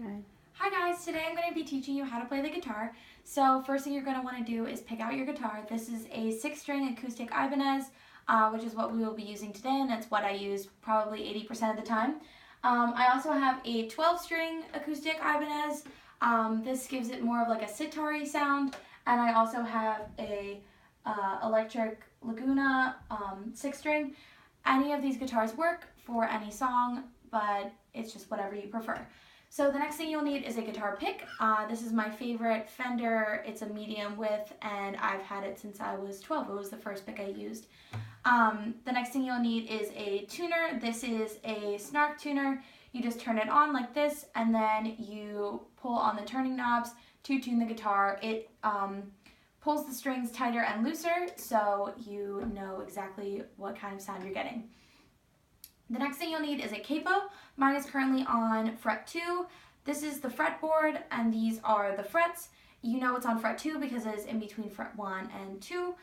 Good. Hi guys, today I'm going to be teaching you how to play the guitar. So first thing you're going to want to do is pick out your guitar. This is a 6-string acoustic Ibanez, which is what we will be using today, and that's what I use probably 80% of the time. I also have a 12-string acoustic Ibanez. This gives it more of like a sitar-y sound, and I also have a electric Laguna 6-string. Any of these guitars work for any song, but it's just whatever you prefer. So the next thing you'll need is a guitar pick. This is my favorite Fender. It's a medium width, and I've had it since I was 12. It was the first pick I used. The next thing you'll need is a tuner. This is a snark tuner. You just turn it on like this, and then you pull on the turning knobs to tune the guitar. It pulls the strings tighter and looser, so you know exactly what kind of sound you're getting. The next thing you'll need is a capo. Mine is currently on fret 2. This is the fretboard, and these are the frets. You know it's on fret 2 because it is in between fret 1 and 2.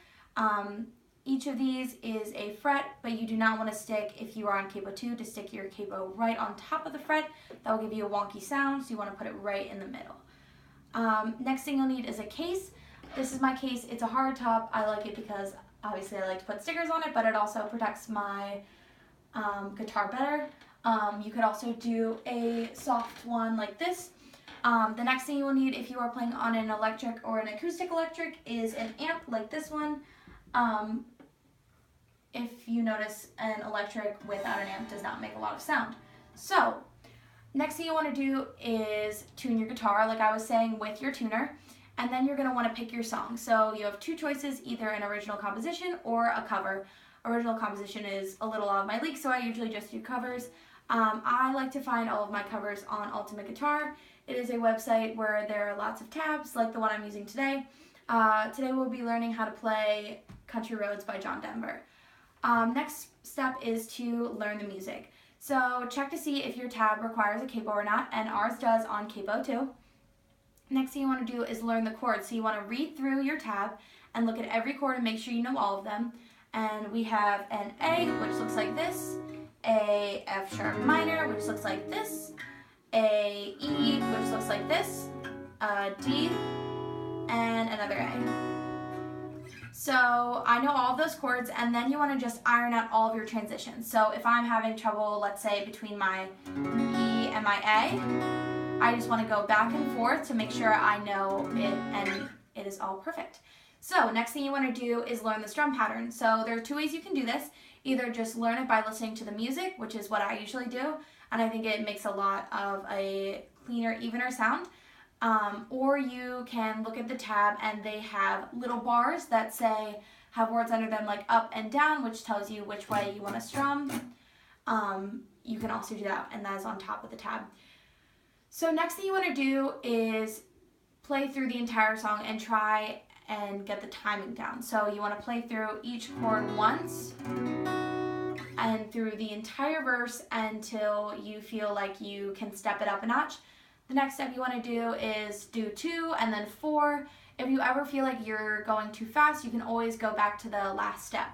Each of these is a fret, but you do not want to stick, if you are on capo 2, to stick your capo right on top of the fret. That will give you a wonky sound, so you want to put it right in the middle. Next thing you'll need is a case. This is my case. It's a hard top. I like it because obviously I like to put stickers on it, but it also protects my guitar better. You could also do a soft one like this. The next thing you will need if you are playing on an electric or an acoustic electric is an amp like this one. If you notice, an electric without an amp does not make a lot of sound. So next thing you want to do is tune your guitar, like I was saying, with your tuner. And then you're going to want to pick your song. So you have two choices, either an original composition or a cover. Original composition is a little out of my league, so I usually just do covers. I like to find all of my covers on Ultimate Guitar. It is a website where there are lots of tabs, like the one I'm using today. Today we'll be learning how to play Country Roads by John Denver. Next step is to learn the music. So check to see if your tab requires a capo or not, and ours does on capo 2. Next thing you want to do is learn the chords. So you want to read through your tab and look at every chord and make sure you know all of them. And we have an A, which looks like this, a F sharp minor, which looks like this, a E, which looks like this, a D, and another A. So I know all of those chords, and then you want to just iron out all of your transitions. So if I'm having trouble, let's say, between my E and my A, I just want to go back and forth to make sure I know it and it is all perfect. So next thing you want to do is learn the strum pattern. So there are two ways you can do this. Either just learn it by listening to the music, which is what I usually do, and I think it makes a lot of a cleaner, evener sound. Or you can look at the tab, and they have little bars that have words under them like up and down, which tells you which way you want to strum. You can also do that, and that is on top of the tab. So next thing you want to do is play through the entire song and try and get the timing down. So you want to play through each chord once and through the entire verse until you feel like you can step it up a notch. The next step you want to do is do 2 and then 4. If you ever feel like you're going too fast, you can always go back to the last step.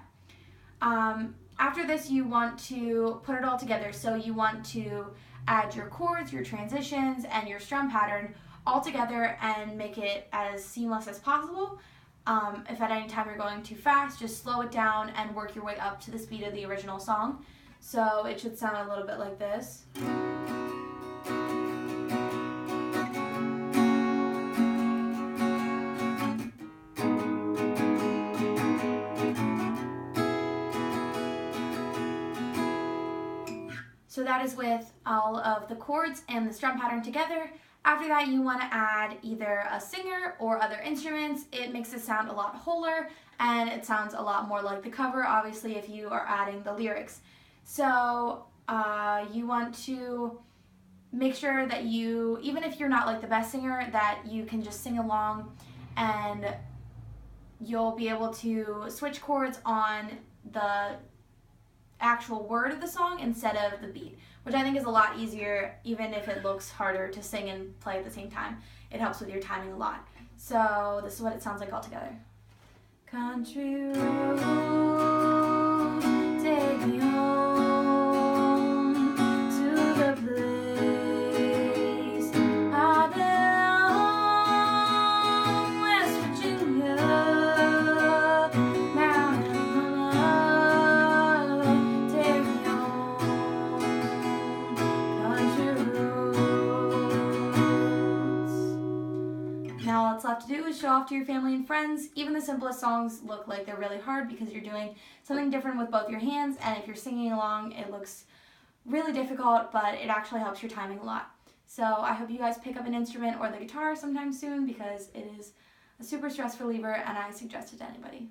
After this, you want to put it all together. So you want to add your chords, your transitions, and your strum pattern all together and make it as seamless as possible. If at any time you're going too fast, just slow it down and work your way up to the speed of the original song. So it should sound a little bit like this. So that is with all of the chords and the strum pattern together. After that, you want to add either a singer or other instruments. It makes it sound a lot wholer, and it sounds a lot more like the cover, obviously, if you are adding the lyrics. So you want to make sure that you, even if you're not like the best singer, that you can just sing along, and you'll be able to switch chords on the actual word of the song instead of the beat, which I think is a lot easier, even if it looks harder to sing and play at the same time. It helps with your timing a lot. So this is what it sounds like all together. Country road, take me home to the place that's left to do is show off to your family and friends. Even the simplest songs look like they're really hard because you're doing something different with both your hands, and if you're singing along, it looks really difficult, but it actually helps your timing a lot. So I hope you guys pick up an instrument or the guitar sometime soon because it is a super stress reliever and I suggest it to anybody.